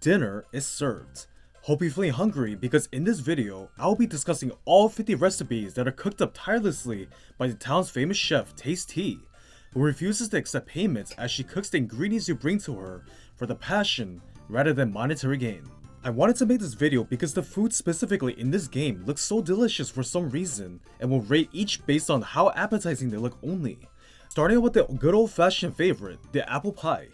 dinner is served. Hope you're feeling hungry because in this video, I will be discussing all 50 recipes that are cooked up tirelessly by the town's famous chef Tasty, who refuses to accept payments as she cooks the ingredients you bring to her for the passion rather than monetary gain. I wanted to make this video because the food specifically in this game looks so delicious for some reason and will rate each based on how appetizing they look only. Starting with the good old fashioned favorite, the apple pie.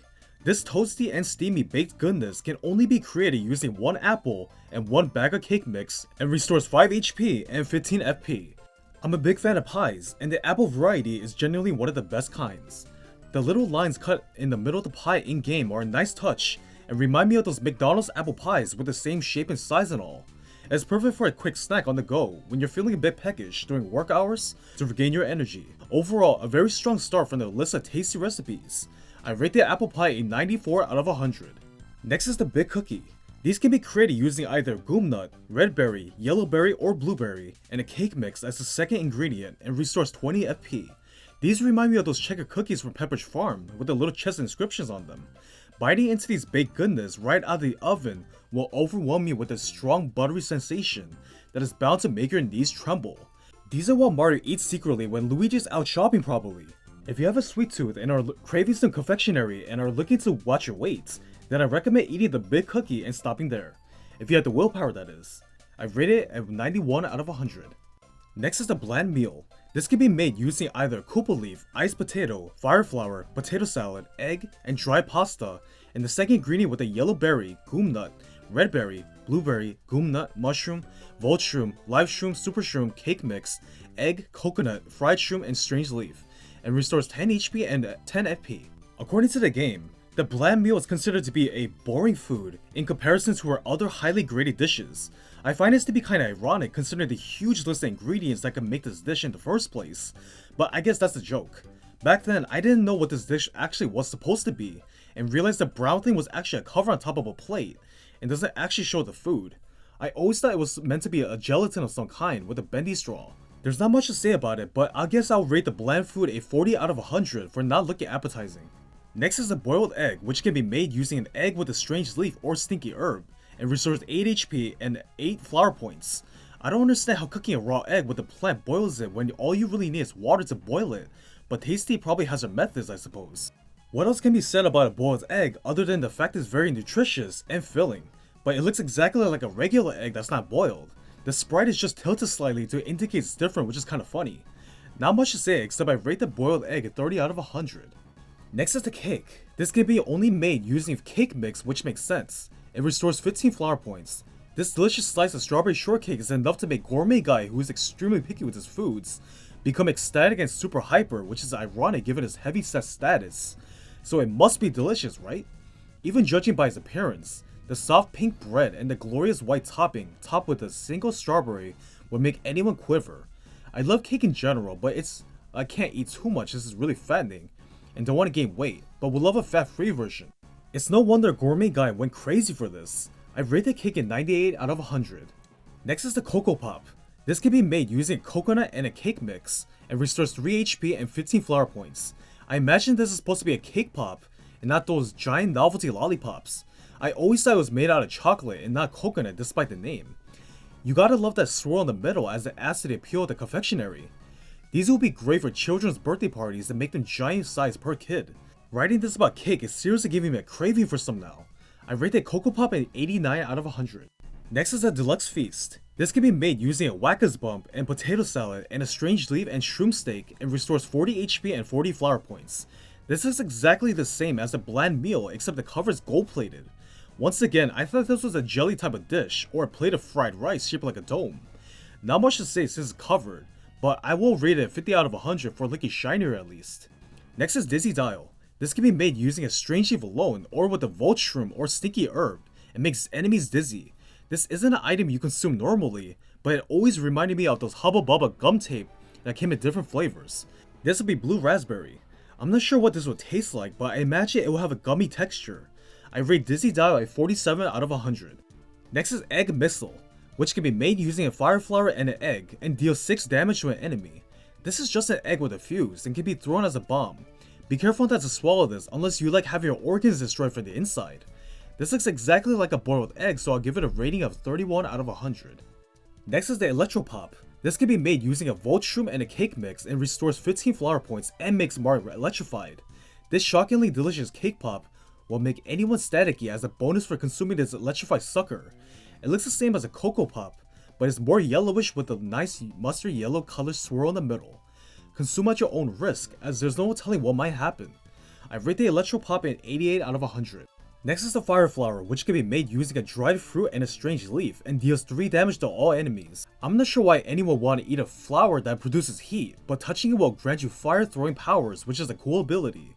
This toasty and steamy baked goodness can only be created using 1 apple and 1 bag of cake mix and restores 5 HP and 15 FP. I'm a big fan of pies, and the apple variety is genuinely one of the best kinds. The little lines cut in the middle of the pie in-game are a nice touch and remind me of those McDonald's apple pies with the same shape and size and all. It's perfect for a quick snack on the go when you're feeling a bit peckish during work hours to regain your energy. Overall, a very strong start from the list of tasty recipes. I rate the apple pie a 94 out of 100. Next is the big cookie. These can be created using either goom nut, red berry, yellow berry, or blueberry, and a cake mix as the second ingredient and restores 20 FP. These remind me of those checker cookies from Pepperidge Farm with the little chest inscriptions on them. Biting into these baked goodness right out of the oven will overwhelm you with a strong buttery sensation that is bound to make your knees tremble. These are what Mario eats secretly when Luigi's out shopping probably. If you have a sweet tooth and are craving some confectionery and are looking to watch your weight, then I recommend eating the big cookie and stopping there. If you have the willpower, that is. I rate it at 91 out of 100. Next is the bland meal. This can be made using either koopa leaf, iced potato, fire flour, potato salad, egg, and dry pasta, and the second ingredient with a yellow berry, goom nut, red berry, blueberry, goom nut, mushroom, volt shroom, live shroom, super shroom, cake mix, egg, coconut, fried shroom, and strange leaf, and restores 10 HP and 10 FP. According to the game, the bland meal is considered to be a boring food in comparison to her other highly graded dishes. I find this to be kinda ironic considering the huge list of ingredients that can make this dish in the first place, but I guess that's the joke. Back then, I didn't know what this dish actually was supposed to be, and realized the brown thing was actually a cover on top of a plate, and doesn't actually show the food. I always thought it was meant to be a gelatin of some kind with a bendy straw. There's not much to say about it, but I guess I'll rate the bland food a 40 out of 100 for not looking appetizing. Next is a boiled egg, which can be made using an egg with a strange leaf or stinky herb, and restores 8 HP and 8 flower points. I don't understand how cooking a raw egg with a plant boils it when all you really need is water to boil it, but Tasty probably has her methods, I suppose. What else can be said about a boiled egg other than the fact it's very nutritious and filling, but it looks exactly like a regular egg that's not boiled. The sprite is just tilted slightly to indicate it's different, which is kinda funny. Not much to say except I rate the boiled egg a 30 out of 100. Next is the cake. This can be only made using cake mix, which makes sense. It restores 15 flower points. This delicious slice of strawberry shortcake is enough to make gourmet guy who is extremely picky with his foods become ecstatic and super hyper, which is ironic given his heavy set status. So it must be delicious, right? Even judging by his appearance, the soft pink bread and the glorious white topping topped with a single strawberry would make anyone quiver. I love cake in general, but I can't eat too much, this is really fattening, and don't want to gain weight, but would love a fat-free version. It's no wonder Gourmet Guy went crazy for this. I rate the cake in 98 out of 100. Next is the Cocoa Pop. This can be made using coconut and a cake mix, and restores 3 HP and 15 flower points. I imagine this is supposed to be a cake pop, and not those giant novelty lollipops. I always thought it was made out of chocolate and not coconut despite the name. You gotta love that swirl in the middle as it adds to the appeal of the confectionery. These will be great for children's birthday parties and make them giant size per kid. Writing this about cake is seriously giving me a craving for some now. I rate the Cocoa Pop at 89 out of 100. Next is a deluxe feast. This can be made using a Whackers bump and potato salad and a strange leaf and shroom steak and restores 40 HP and 40 flower points. This is exactly the same as a bland meal except the cover is gold plated. Once again, I thought this was a jelly type of dish or a plate of fried rice shaped like a dome. Not much to say since it's covered, but I will rate it 50 out of 100 for looking shinier at least. Next is Dizzy Dial. This can be made using a strange leaf alone or with a volt shroom or stinky herb and makes enemies dizzy. This isn't an item you consume normally, but it always reminded me of those Hubba Bubba gum tape that came in different flavors. This will be blue raspberry. I'm not sure what this would taste like, but I imagine it will have a gummy texture. I rate Dizzy Dial a 47 out of 100. Next is Egg Missile, which can be made using a fire flower and an egg and deals 6 damage to an enemy. This is just an egg with a fuse and can be thrown as a bomb. Be careful not to swallow this unless you like having your organs destroyed from the inside. This looks exactly like a boiled egg, so I'll give it a rating of 31 out of 100. Next is the Electro Pop. This can be made using a Volt Shroom and a cake mix and restores 15 flower points and makes Mario electrified. This shockingly delicious cake pop will make anyone staticky as a bonus for consuming this electrified sucker. It looks the same as a Cocoa Pop, but it's more yellowish with a nice mustard yellow color swirl in the middle. Consume at your own risk, as there's no telling what might happen. I rate the Electro Pop an 88 out of 100. Next is the Fire Flower, which can be made using a dried fruit and a strange leaf, and deals 3 damage to all enemies. I'm not sure why anyone would want to eat a flower that produces heat, but touching it will grant you fire throwing powers, which is a cool ability.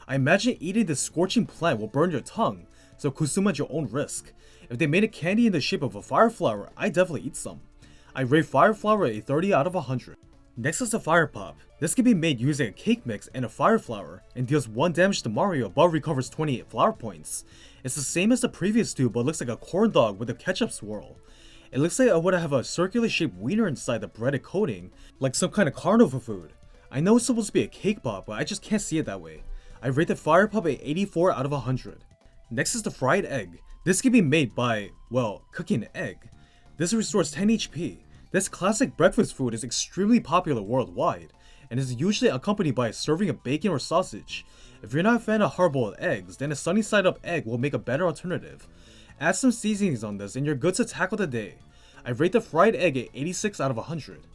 I imagine eating this scorching plant will burn your tongue, so consume at your own risk. If they made a candy in the shape of a fire flower, I'd definitely eat some. I rate Fire Flower a 30 out of 100. Next is the Fire Pop. This can be made using a cake mix and a fire flower, and deals 1 damage to Mario but recovers 28 flower points. It's the same as the previous two but looks like a corn dog with a ketchup swirl. It looks like I would have a circular shaped wiener inside the breaded coating, like some kind of carnival food. I know it's supposed to be a cake pop, but I just can't see it that way. I rate the Fire Pop a 84 out of 100. Next is the Fried Egg. This can be made by, well, cooking an egg. This restores 10 HP. This classic breakfast food is extremely popular worldwide, and is usually accompanied by a serving of bacon or sausage. If you're not a fan of hard-boiled eggs, then a sunny side up egg will make a better alternative. Add some seasonings on this and you're good to tackle the day. I rate the Fried Egg at 86 out of 100.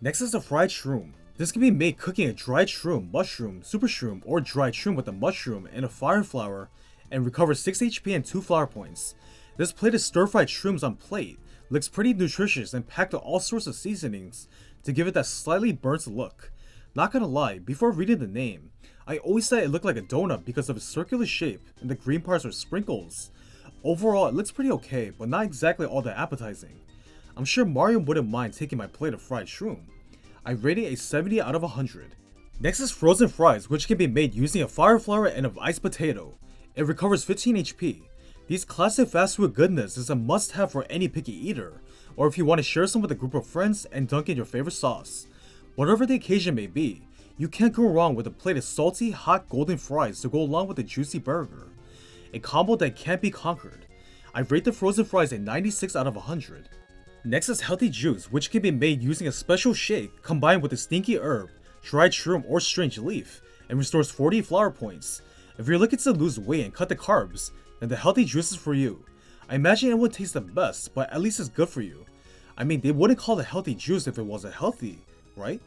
Next is the Fried Shroom. This can be made cooking a dried shroom, mushroom, super shroom, or dried shroom with a mushroom and a fire flower, and recovers 6 HP and 2 flower points. This plate is stir-fried shrooms on plate, looks pretty nutritious and packed with all sorts of seasonings to give it that slightly burnt look. Not gonna lie, before reading the name, I always thought it looked like a donut because of its circular shape and the green parts are sprinkles. Overall, it looks pretty okay, but not exactly all that appetizing. I'm sure Mario wouldn't mind taking my plate of fried shroom. I rate it a 70 out of 100. Next is frozen fries, which can be made using a fire flower and an iced potato. It recovers 15 HP. These classic fast food goodness is a must-have for any picky eater, or if you want to share some with a group of friends and dunk in your favorite sauce. Whatever the occasion may be, you can't go wrong with a plate of salty, hot golden fries to go along with a juicy burger. A combo that can't be conquered. I rate the frozen fries a 96 out of 100. Next is Healthy Juice, which can be made using a special shake combined with a stinky herb, dried shroom, or strange leaf, and restores 40 flower points. If you're looking to lose weight and cut the carbs, then the Healthy Juice is for you. I imagine it would taste the best, but at least it's good for you. I mean, they wouldn't call it Healthy Juice if it wasn't healthy, right?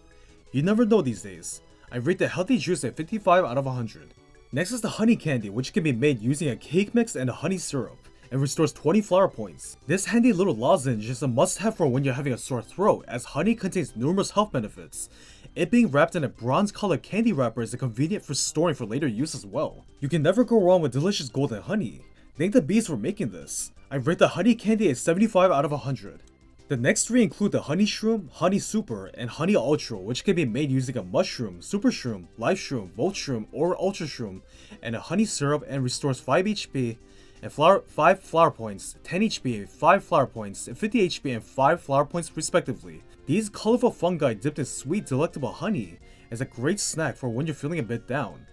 You never know these days. I rate the Healthy Juice at 55 out of 100. Next is the Honey Candy, which can be made using a cake mix and a honey syrup, and restores 20 flower points. This handy little lozenge is a must-have for when you're having a sore throat, as honey contains numerous health benefits. It being wrapped in a bronze-colored candy wrapper is convenient for storing for later use as well. You can never go wrong with delicious golden honey. Thank the bees for making this. I rate the Honey Candy at 75 out of 100. The next 3 include the Honey Shroom, Honey Super, and Honey Ultra, which can be made using a Mushroom, Super Shroom, Life Shroom, Volt Shroom, or Ultra Shroom, and a Honey Syrup, and restores 5 HP and 5 flower points, 10 HP, 5 flower points, and 50 HP and 5 flower points respectively. These colorful fungi dipped in sweet, delectable honey is a great snack for when you're feeling a bit down.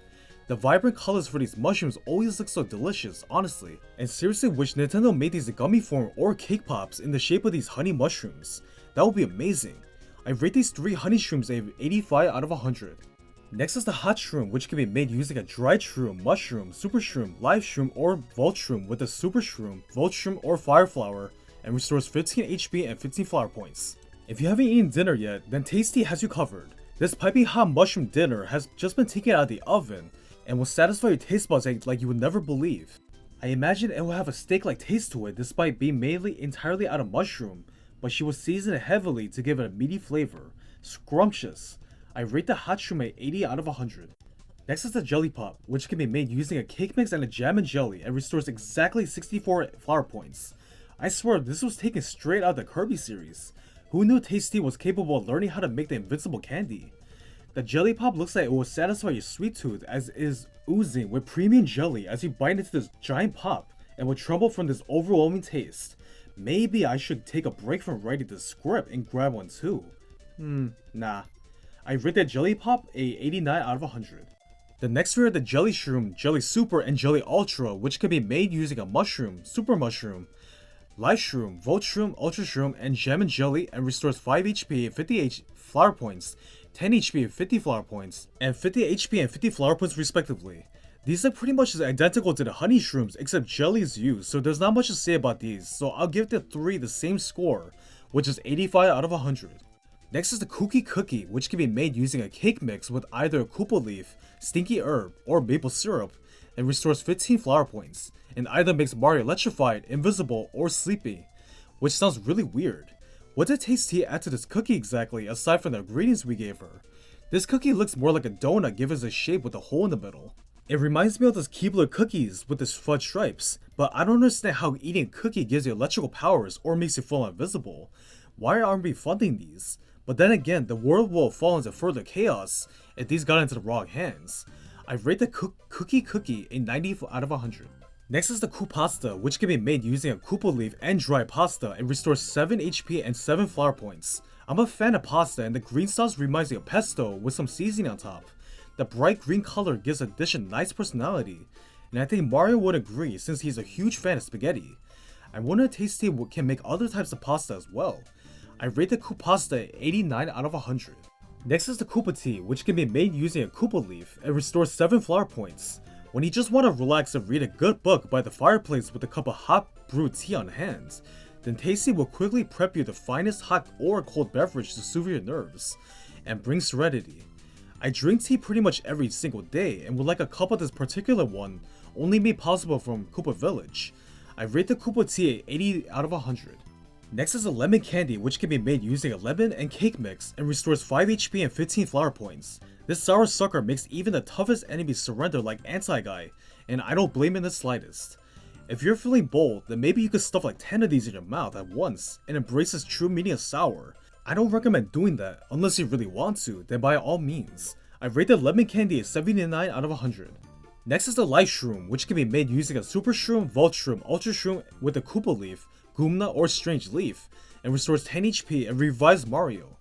The vibrant colors for these mushrooms always look so delicious, honestly, and seriously wish Nintendo made these in gummy form or cake pops in the shape of these honey mushrooms. That would be amazing. I rate these 3 honey shrooms a 85 out of 100. Next is the Hot Shroom, which can be made using a dried shroom, mushroom, super shroom, live shroom, or Volt Shroom with a super shroom, Volt Shroom, or fire flower, and restores 15 HP and 15 flower points. If you haven't eaten dinner yet, then Tasty has you covered. This piping hot mushroom dinner has just been taken out of the oven, and will satisfy your taste buds like you would never believe. I imagine it will have a steak-like taste to it despite being made entirely out of mushroom, but she will season it heavily to give it a meaty flavor. Scrumptious. I rate the Hot Shroom at 80 out of 100. Next is the Jelly Pop, which can be made using a cake mix and a jam and jelly and restores exactly 64 flower points. I swear this was taken straight out of the Kirby series. Who knew Tasty was capable of learning how to make the invincible candy? The Jelly Pop looks like it will satisfy your sweet tooth as it is oozing with premium jelly as you bite into this giant pop and will tremble from this overwhelming taste. Maybe I should take a break from writing the script and grab one too. Nah. I rate the Jelly Pop a 89 out of 100. The next three are the Jelly Shroom, Jelly Super, and Jelly Ultra, which can be made using a mushroom, Super Mushroom, Light Shroom, Volt Shroom, Ultra Shroom, and Gem and Jelly, and restores 5 HP and 50 flower points, 10 HP and 50 flower points, and 50 HP and 50 flower points respectively. These are pretty much identical to the Honey Shrooms except Jelly is used, so there's not much to say about these, so I'll give the 3 the same score, which is 85 out of 100. Next is the Kooky Cookie, which can be made using a cake mix with either a Koopa leaf, stinky herb, or maple syrup, and restores 15 flower points, and either makes Mario electrified, invisible, or sleepy, which sounds really weird. What did Tasty add to this cookie exactly aside from the ingredients we gave her? This cookie looks more like a donut given its shape with a hole in the middle. It reminds me of those Keebler cookies with its fudge stripes, but I don't understand how eating a cookie gives you electrical powers or makes you full invisible. Why aren't we funding these? But then again, the world will fall into further chaos if these got into the wrong hands. I rate the Kooky Cookie a 90 out of 100. Next is the Koopasta, which can be made using a Koopa leaf and dry pasta and restores 7 HP and 7 flower points. I'm a fan of pasta and the green sauce reminds me of pesto with some seasoning on top. The bright green color gives the dish a nice personality, and I think Mario would agree since he's a huge fan of spaghetti. I wonder if Tasty can make other types of pasta as well. I rate the Koopasta 89 out of 100. Next is the Koopa Tea, which can be made using a Koopa leaf and restores 7 flower points. When you just want to relax and read a good book by the fireplace with a cup of hot brewed tea on hand, then Tasty will quickly prep you the finest hot or cold beverage to soothe your nerves and bring serenity. I drink tea pretty much every single day and would like a cup of this particular one, only made possible from Koopa Village. I rate the Koopa Tea 80 out of 100. Next is a lemon candy, which can be made using a lemon and cake mix and restores 5 HP and 15 flower points. This sour sucker makes even the toughest enemies surrender like Anti-Guy, and I don't blame it in the slightest. If you're feeling bold, then maybe you could stuff like 10 of these in your mouth at once and embrace its true meaning of sour. I don't recommend doing that unless you really want to, then by all means. I rate the lemon candy a 79 out of 100. Next is the Light Shroom, which can be made using a Super Shroom, Volt Shroom, Ultra Shroom with a Koopa Leaf, Goomna, or Strange Leaf, and restores 10 HP and revives Mario.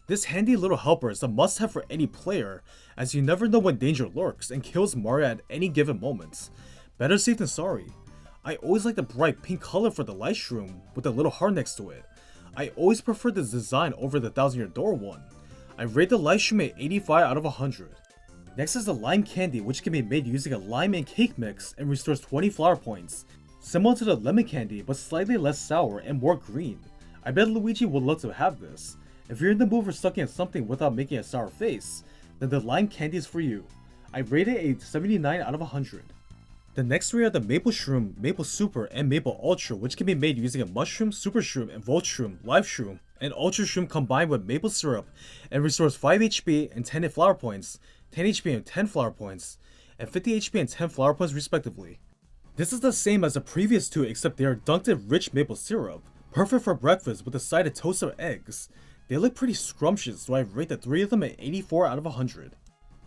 This handy little helper is a must-have for any player, as you never know when danger lurks and kills Mario at any given moment. Better safe than sorry. I always like the bright pink color for the Light Shroom with a little heart next to it. I always prefer this design over the 1000-year door one. I rate the Light Shroom at 85 out of 100. Next is the Lime Candy, which can be made using a lime and cake mix and restores 20 flower points. Similar to the lemon candy, but slightly less sour and more green. I bet Luigi would love to have this. If you're in the mood for sucking at something without making a sour face, then the lime candy is for you. I rate it a 79 out of 100. The next three are the Maple Shroom, Maple Super, and Maple Ultra, which can be made using a Mushroom, Super Shroom, and Volt Shroom, Life Shroom, and Ultra Shroom combined with maple syrup, and restores 5 HP and 10 flower points, 10 HP and 10 flower points, and 50 HP and 10 flower points respectively. This is the same as the previous two except they are dunked in rich maple syrup, perfect for breakfast with a side of toasted eggs. They look pretty scrumptious, so I rate the 3 of them at 84 out of 100.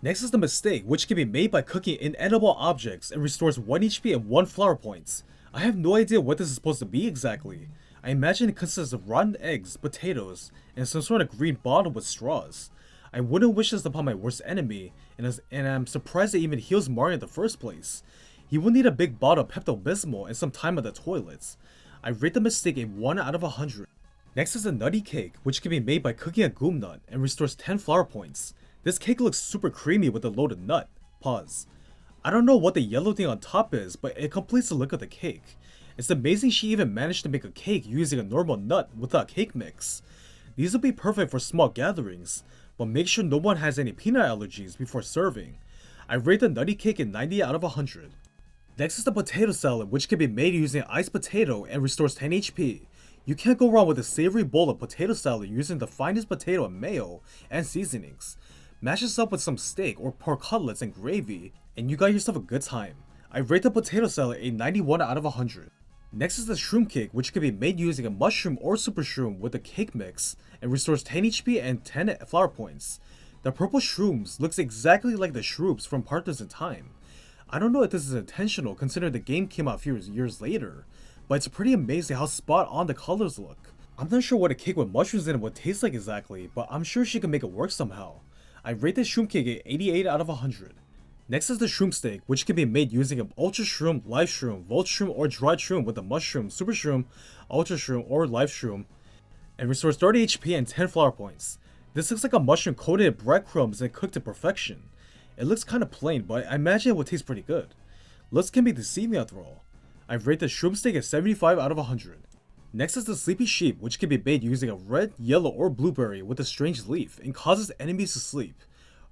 Next is the Mistake, which can be made by cooking inedible objects and restores 1 HP and 1 flower points. I have no idea what this is supposed to be exactly. I imagine it consists of rotten eggs, potatoes, and some sort of green bottle with straws. I wouldn't wish this upon my worst enemy, and I'm surprised it even heals Mario in the first place. He would need a big bottle of Pepto-Bismol and some time at the toilets. I rate the Mistake a 1 out of 100. Next is a Nutty Cake, which can be made by cooking a Goom Nut and restores 10 flower points. This cake looks super creamy with a loaded nut. Pause. I don't know what the yellow thing on top is, but it completes the look of the cake. It's amazing she even managed to make a cake using a normal nut without cake mix. These would be perfect for small gatherings, but make sure no one has any peanut allergies before serving. I rate the Nutty Cake a 90 out of 100. Next is the Potato Salad, which can be made using iced potato and restores 10 HP. You can't go wrong with a savory bowl of potato salad using the finest potato and mayo and seasonings. Mash this up with some steak or pork cutlets and gravy, and you got yourself a good time. I rate the Potato Salad a 91 out of 100. Next is the Shroom Cake, which can be made using a Mushroom or Super Shroom with a cake mix, and restores 10 HP and 10 flower points. The purple shrooms looks exactly like the shrooms from Partners in Time. I don't know if this is intentional considering the game came out a few years later, but it's pretty amazing how spot on the colors look. I'm not sure what a cake with mushrooms in it would taste like exactly, but I'm sure she can make it work somehow. I rate this Shroom Cake at 88 out of 100. Next is the shroom steak, which can be made using an ultra shroom, live shroom, volt shroom, or dried shroom with a mushroom, super shroom, ultra shroom, or live shroom, and restores 30 HP and 10 flower points. This looks like a mushroom coated in breadcrumbs and cooked to perfection. It looks kinda plain, but I imagine it would taste pretty good. Looks can be deceiving after all. I rate the shroom steak at 75 out of 100. Next is the sleepy sheep, which can be made using a red, yellow, or blueberry with a strange leaf and causes enemies to sleep.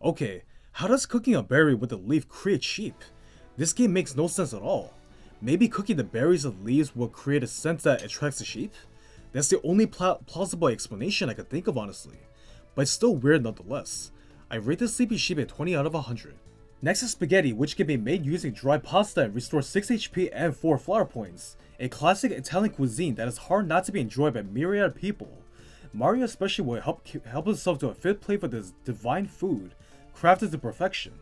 Okay, how does cooking a berry with a leaf create sheep? This game makes no sense at all. Maybe cooking the berries and leaves will create a scent that attracts the sheep? That's the only plausible explanation I could think of, honestly. But it's still weird nonetheless. I rate the sleepy sheep at 20 out of 100. Next is spaghetti, which can be made using dry pasta and restores 6 HP and 4 flower points. A classic Italian cuisine that is hard not to be enjoyed by myriad of people. Mario especially will help himself to a fifth plate of this divine food, crafted to perfection.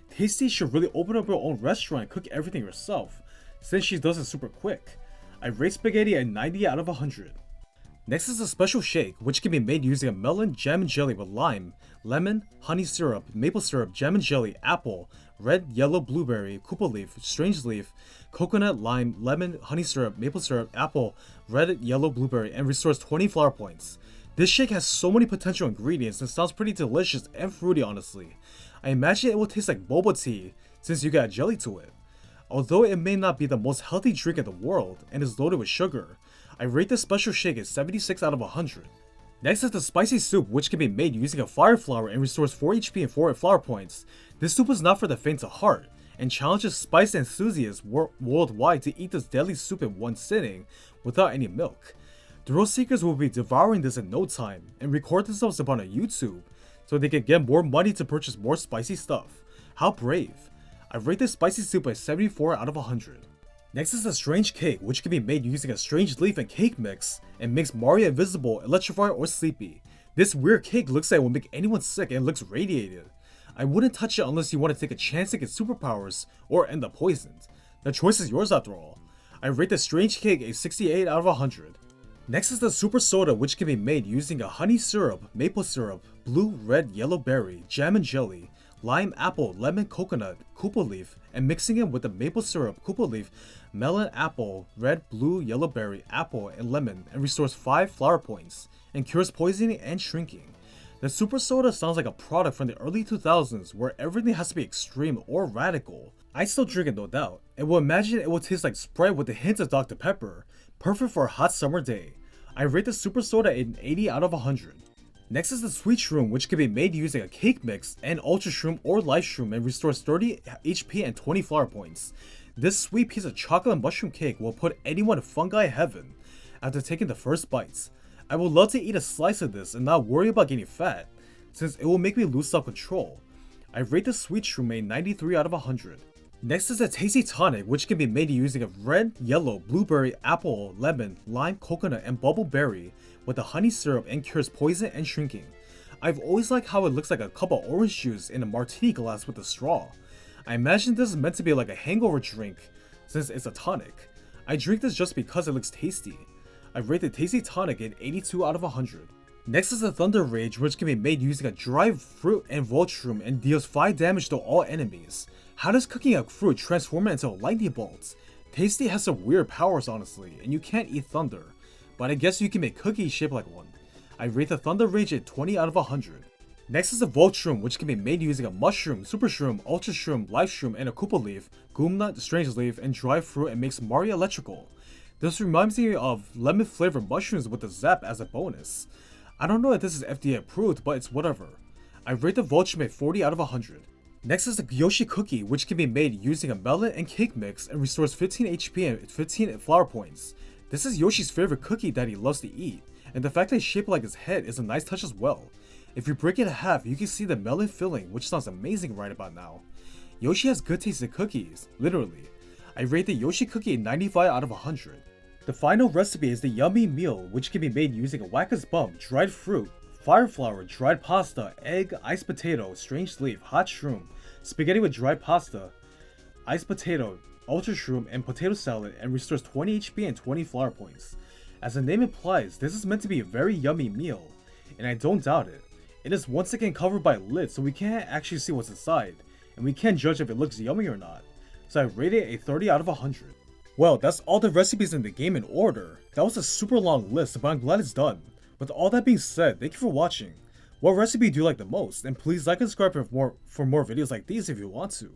Tasty should really open up her own restaurant and cook everything herself, since she does it super quick. I rate spaghetti at 90 out of 100. Next is a special shake, which can be made using a melon, jam and jelly with lime, lemon, honey syrup, maple syrup, jam and jelly, apple, red, yellow, blueberry, kupa leaf, strange leaf, coconut, lime, lemon, honey syrup, maple syrup, apple, red, yellow, blueberry, and restores 20 flower points. This shake has so many potential ingredients and sounds pretty delicious and fruity, honestly. I imagine it will taste like boba tea, since you got jelly to it. Although it may not be the most healthy drink in the world and is loaded with sugar, I rate this special shake at 76 out of 100. Next is the spicy soup, which can be made using a fire flower and restores 4 HP and 4 flower points. This soup is not for the faint of heart, and challenges spice enthusiasts worldwide to eat this deadly soup in one sitting without any milk. Thrill seekers will be devouring this in no time and record themselves upon a YouTube so they can get more money to purchase more spicy stuff. How brave. I rate this spicy soup at 74 out of 100. Next is a strange cake, which can be made using a strange leaf and cake mix and makes Mario invisible, electrified, or sleepy. This weird cake looks like it will make anyone sick and looks radiated. I wouldn't touch it unless you want to take a chance to get superpowers or end up poisoned. The choice is yours after all. I rate the strange cake a 68 out of 100. Next is the super soda, which can be made using a honey syrup, maple syrup, blue, red, yellow berry, jam and jelly, lime, apple, lemon, coconut, kupa leaf, and mixing it with the maple syrup, kupa leaf, melon, apple, red, blue, yellow berry, apple, and lemon, and restores 5 flower points, and cures poisoning and shrinking. The super soda sounds like a product from the early 2000s where everything has to be extreme or radical. I still drink it, no doubt, and will imagine it will taste like Sprite with a hint of Dr. Pepper, perfect for a hot summer day. I rate the super soda an 80 out of 100. Next is the sweet shroom, which can be made using a cake mix and ultra shroom or live shroom and restores 30 HP and 20 flower points. This sweet piece of chocolate mushroom cake will put anyone in fungi heaven after taking the first bites. I would love to eat a slice of this and not worry about getting fat, since it will make me lose self-control. I rate the sweet shroom a 93 out of 100. Next is a tasty tonic, which can be made using a red, yellow, blueberry, apple, lemon, lime, coconut, and bubble berry with a honey syrup and cures poison and shrinking. I've always liked how it looks like a cup of orange juice in a martini glass with a straw. I imagine this is meant to be like a hangover drink, since it's a tonic. I drink this just because it looks tasty. I rate the tasty tonic an 82 out of 100. Next is the Thunder Rage, which can be made using a dried fruit and volt shroom and deals 5 damage to all enemies. How does cooking a fruit transform it into lightning bolts? Tasty has some weird powers, honestly, and you can't eat thunder, but I guess you can make cookies shaped like one. I rate the Thunder Rage at 20 out of 100. Next is the Volt Shroom, which can be made using a mushroom, super shroom, ultra shroom, live shroom, and a kupa leaf, gumnut, strange leaf, and dry fruit, and makes Mario electrical. This reminds me of lemon flavored mushrooms with a zap as a bonus. I don't know if this is FDA approved, but it's whatever. I rate the Volt Shroom at 40 out of 100. Next is the Yoshi Cookie, which can be made using a melon and cake mix and restores 15 HP and 15 flower points. This is Yoshi's favorite cookie that he loves to eat, and the fact that it's shaped like his head is a nice touch as well. If you break it in half, you can see the melon filling, which sounds amazing right about now. Yoshi has good tasting cookies, literally. I rate the Yoshi Cookie a 95 out of 100. The final recipe is the Yummy Meal, which can be made using a Wacka's Bump, dried fruit, fire flour, dried pasta, egg, iced potato, strange leaf, hot shroom, spaghetti with dried pasta, iced potato, ultra shroom, and potato salad, and restores 20 HP and 20 flower points. As the name implies, this is meant to be a very yummy meal, and I don't doubt it. It is once again covered by a lid, so we can't actually see what's inside, and we can't judge if it looks yummy or not, so I rate it a 30 out of 100. Well, that's all the recipes in the game in order. That was a super long list, but I'm glad it's done. With all that being said, thank you for watching. What recipe do you like the most? And please like and subscribe for more videos like these if you want to.